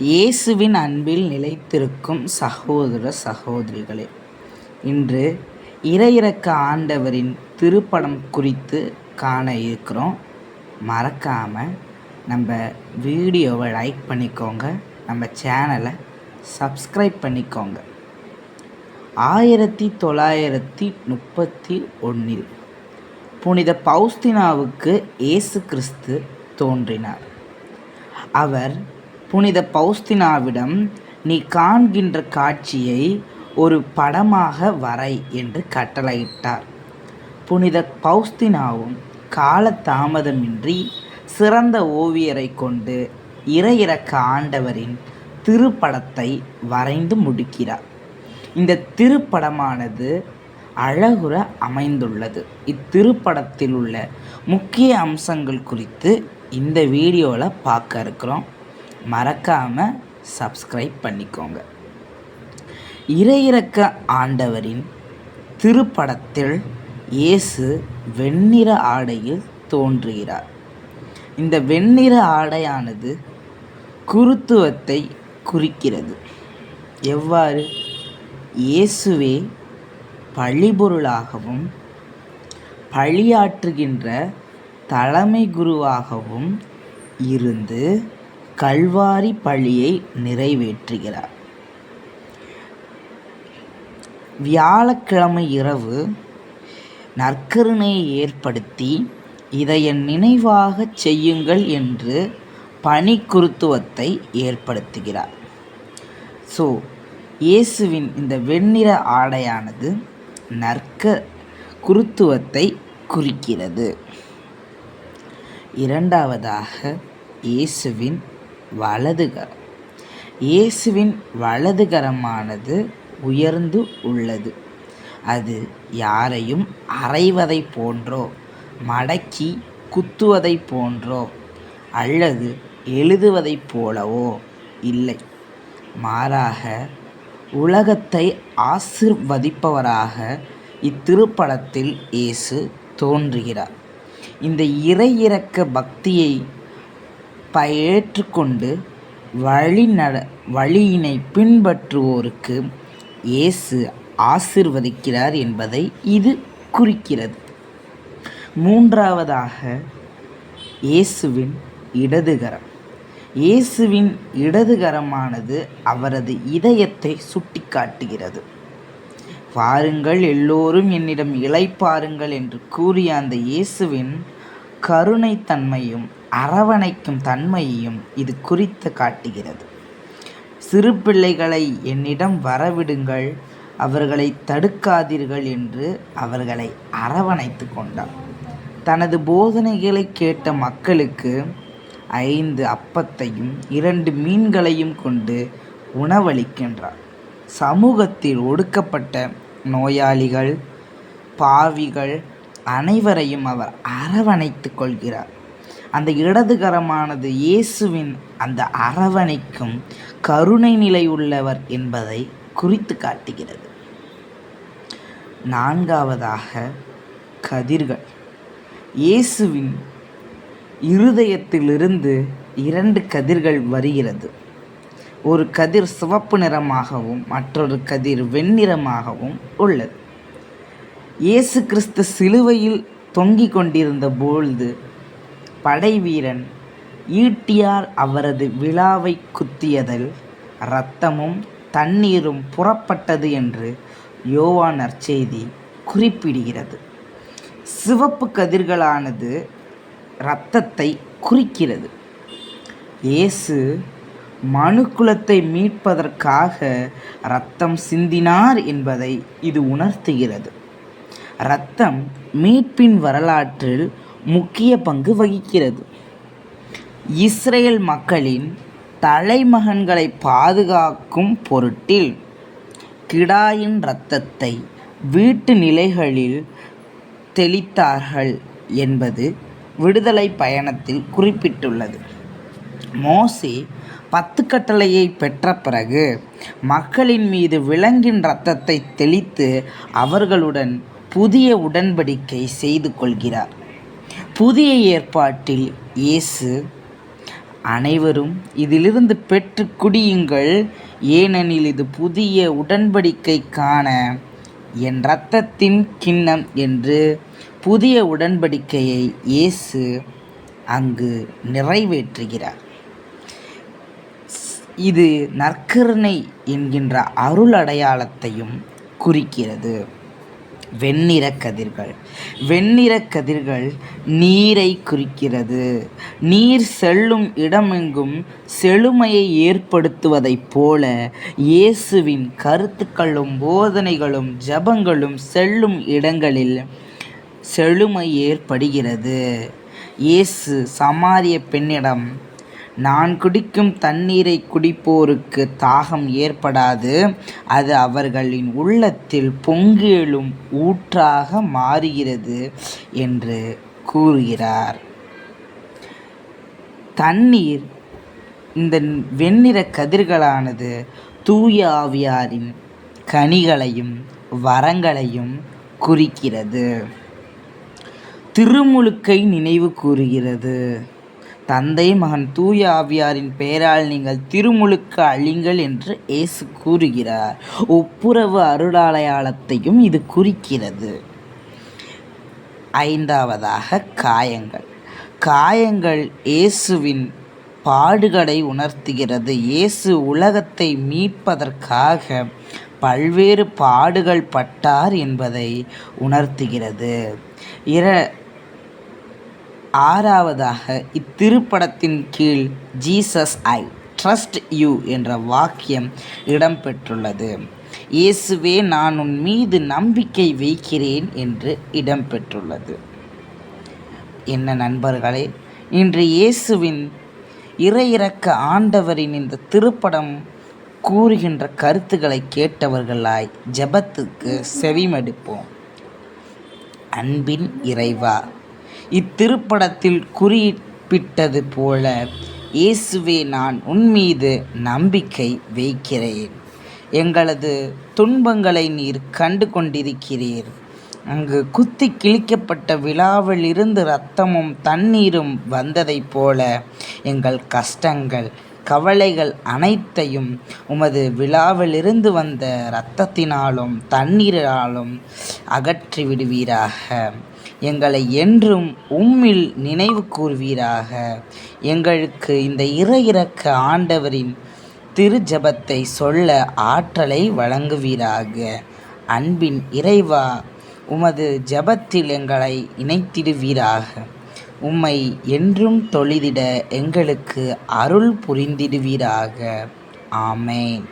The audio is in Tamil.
இயேசுவின் அன்பில் நிலைத்திருக்கும் சகோதர சகோதரிகளே, இன்று இறையிறக்க ஆண்டவரின் திருப்படம் குறித்து காண இருக்கிறோம். மறக்காமல் நம்ம வீடியோவை லைக் பண்ணிக்கோங்க, நம்ம சேனலை சப்ஸ்கிரைப் பண்ணிக்கோங்க. 1931 புனித பவுஸ்தினாவுக்கு இயேசு கிறிஸ்து தோன்றினார். அவர் புனித பவுஸ்தினாவிடம், நீ காண்கின்ற காட்சியை ஒரு படமாக வரை என்று கட்டளையிட்டார். புனித பவுஸ்தினாவும் காலதாமதமின்றி சிறந்த ஓவியரை கொண்டு இறையிறக்க ஆண்டவரின் திருப்படத்தை வரைந்து முடிக்கிறார். இந்த திருப்படமானது அழகுற அமைந்துள்ளது. இத்திருப்படத்தில் உள்ள முக்கிய அம்சங்கள் குறித்து இந்த வீடியோவில் பார்க்க இருக்கிறோம். மறக்காமல் சப்ஸ்கிரைப் பண்ணிக்கோங்க. இறையிறக்க ஆண்டவரின் திருப்படத்தில் இயேசு வெண்ணிற ஆடையில் தோன்றுகிறார். இந்த வெண்ணிற ஆடையானது குருத்துவத்தை குறிக்கிறது. எவ்வாறு? இயேசுவே பழிபொருளாகவும் பழியாற்றுகின்ற தலைமை குருவாகவும் இருந்து கல்வாரி பழியை நிறைவேற்றுகிறார். வியாழக்கிழமை இரவு நற்கருணையை ஏற்படுத்தி இதை என் நினைவாக செய்யுங்கள் என்று பணிக்குருத்துவத்தை ஏற்படுத்துகிறார். இயேசுவின் இந்த வெண்ணிற ஆடையானது குருத்துவத்தை குறிக்கிறது. இரண்டாவதாக, இயேசுவின் வலதுகரம். இயேசுவின் வலதுகரமானது உயர்ந்து உள்ளது. அது யாரையும் அறைவதை போன்றோ மடக்கி குத்துவதை போன்றோ அல்லது எழுதுவதை போலவோ இல்லை. மாறாக உலகத்தை ஆசிர்வதிப்பவராக இத்திருப்படத்தில் இயேசு தோன்றுகிறார். இந்த இறையிறக்க பக்தியை ஏற்றுக்கொண்டு வழியினை பின்பற்றுவோருக்கு இயேசு ஆசிர்வதிக்கிறார் என்பதை இது குறிக்கிறது. மூன்றாவதாக, இயேசுவின் இடதுகரம். இயேசுவின் இடதுகரமானது அவரது இதயத்தை சுட்டிக்காட்டுகிறது. வாருங்கள் எல்லோரும் என்னிடம் இளைப்பாருங்கள் என்று கூறிய அந்த இயேசுவின் கருணை தன்மையும் அரவணைக்கும் தன்மையையும் இது குறித்து காட்டுகிறது. சிறு பிள்ளைகளை என்னிடம் வரவிடுங்கள், அவர்களை தடுக்காதீர்கள் என்று அவர்களை அரவணைத்து கொண்டார். தனது போதனைகளை கேட்ட மக்களுக்கு 5 அப்பத்தையும் 2 மீன்களையும் கொண்டு உணவளிக்கின்றார். சமூகத்தில் ஒடுக்கப்பட்ட நோயாளிகள், பாவிகள் அனைவரையும் அவர் அரவணைத்து கொள்கிறார். அந்த இடதுகரமானது இயேசுவின் அந்த அரவணைக்கும் கருணை நிலை உள்ளவர் என்பதை குறித்து காட்டுகிறது. நான்காவதாக, கதிர்கள். இயேசுவின் இருதயத்திலிருந்து 2 கதிர்கள் வருகிறது. ஒரு கதிர் சிவப்பு நிறமாகவும் மற்றொரு கதிர் வெண்ணிறமாகவும் உள்ளது. இயேசு கிறிஸ்து சிலுவையில் தொங்கிக் கொண்டிருந்த பொழுது படைவீரன் ஈட்டியால் அவரது விழாவை குத்தியதில் இரத்தமும் தண்ணீரும் புறப்பட்டது என்று யோவான் நற்செய்தி குறிப்பிடுகிறது. சிவப்பு கதிர்களானது இரத்தத்தை குறிக்கிறது. இயேசு மனுக்குலத்தை மீட்பதற்காக இரத்தம் சிந்தினார் என்பதை இது உணர்த்துகிறது. இரத்தம் மீட்பின் வரலாற்றில் முக்கிய பங்கு வகிக்கிறது. இஸ்ரேல் மக்களின் தலைமகன்களை பாதுகாக்கும் பொருட்டில் கிடாயின் இரத்தத்தை வீட்டு நிலைகளில் தெளித்தார்கள் என்பது விடுதலை பயணத்தில் குறிப்பிட்டுள்ளது. மோசே 10 கட்டளையை பெற்ற பிறகு மக்களின் மீது விலங்கின் இரத்தத்தை தெளித்து அவர்களுடன் புதிய உடன்படிக்கை செய்து கொள்கிறார். புதிய ஏற்பாட்டில் இயேசு அனைவரும் இதிலிருந்து பெற்று குடியுங்கள், ஏனெனில் இது புதிய உடன்படிக்கைக்கான என் இரத்தத்தின் கிண்ணம் என்று புதிய உடன்படிக்கையை இயேசு அங்கு நிறைவேற்றுகிறார். இது நற்கருணை என்கின்ற அருள் அடையாளத்தையும் குறிக்கிறது. வெண்ணிற கதிர்கள் நீரை குறிக்கிறது. நீர் செல்லும் இடமெங்கும் செழுமையை ஏற்படுத்துவதைப் போல இயேசுவின் கருத்துக்களும் போதனைகளும் ஜெபங்களும் செல்லும் இடங்களில் செழுமை ஏற்படுகிறது. இயேசு சமாரிய பெண்ணிடம், நான் குடிக்கும் தண்ணீரை குடிப்போருக்கு தாகம் ஏற்படாது, அது அவர்களின் உள்ளத்தில் பொங்கி எழும் ஊற்றாக மாறுகிறது என்று கூறுகிறார். தண்ணீர், இந்த வெண்ணிற கதிர்களானது தூய ஆவியாரின் கனிகளையும் வரங்களையும் குறிக்கிறது. திருமுழுக்கை நினைவு கூறுகிறது. தந்தை மகன் தூய ஆவியாரின் பெயரால் நீங்கள் திருமுழுக்கு அழிங்கள் என்று இயேசு கூறுகிறார். ஒப்புரவு அருளாலயத்தையும் இது குறிக்கிறது. ஐந்தாவதாக காயங்கள் இயேசுவின் பாடுகளை உணர்த்துகிறது. இயேசு உலகத்தை மீட்பதற்காக பல்வேறு பாடுகள் பட்டார் என்பதை உணர்த்துகிறது. ஆறாவதாக, இத்திருப்படத்தின் கீழ் ஜீசஸ் ஐ ட்ரஸ்ட் யூ என்ற வாக்கியம் இடம்பெற்றுள்ளது. இயேசுவே, நான் உன் மீது நம்பிக்கை வைக்கிறேன் என்று இடம்பெற்றுள்ளது. என்ன நண்பர்களே, இன்று இயேசுவின் இறையிறக்க ஆண்டவரின் இந்த திருப்படம் கூறுகின்ற கருத்துக்களை கேட்டவர்களாய் ஜெபத்துக்கு செவிமடுப்போம். அன்பின் இறைவா, இத்திருப்படத்தில் குறிப்பிட்டது போல இயேசுவே, நான் உன்மீது நம்பிக்கை வைக்கிறேன். எங்களது துன்பங்களை நீர் கண்டு கொண்டிருக்கிறீர். அங்கு குத்தி கிழிக்கப்பட்ட விழாவில் இருந்து இரத்தமும் தண்ணீரும் வந்ததைப் போல எங்கள் கஷ்டங்கள் கவலைகள் அனைத்தையும் உமது விழாவிலிருந்து வந்த இரத்தத்தினாலும் தண்ணீராலும் அகற்றி விடுவீராக. எங்களை என்றும் உம்மில் நினைவு கூர்வீராக. எங்களுக்கு இந்த இறையிறக்க ஆண்டவரின் திருஜபத்தை சொல்ல ஆற்றலை வழங்குவீராக. அன்பின் இறைவா, உமது ஜபத்தில் எங்களை இணைத்திடுவீராக. உம்மை என்றும் தொழுதிட எங்களுக்கு அருள் புரிந்திடுவீராக. ஆமென்.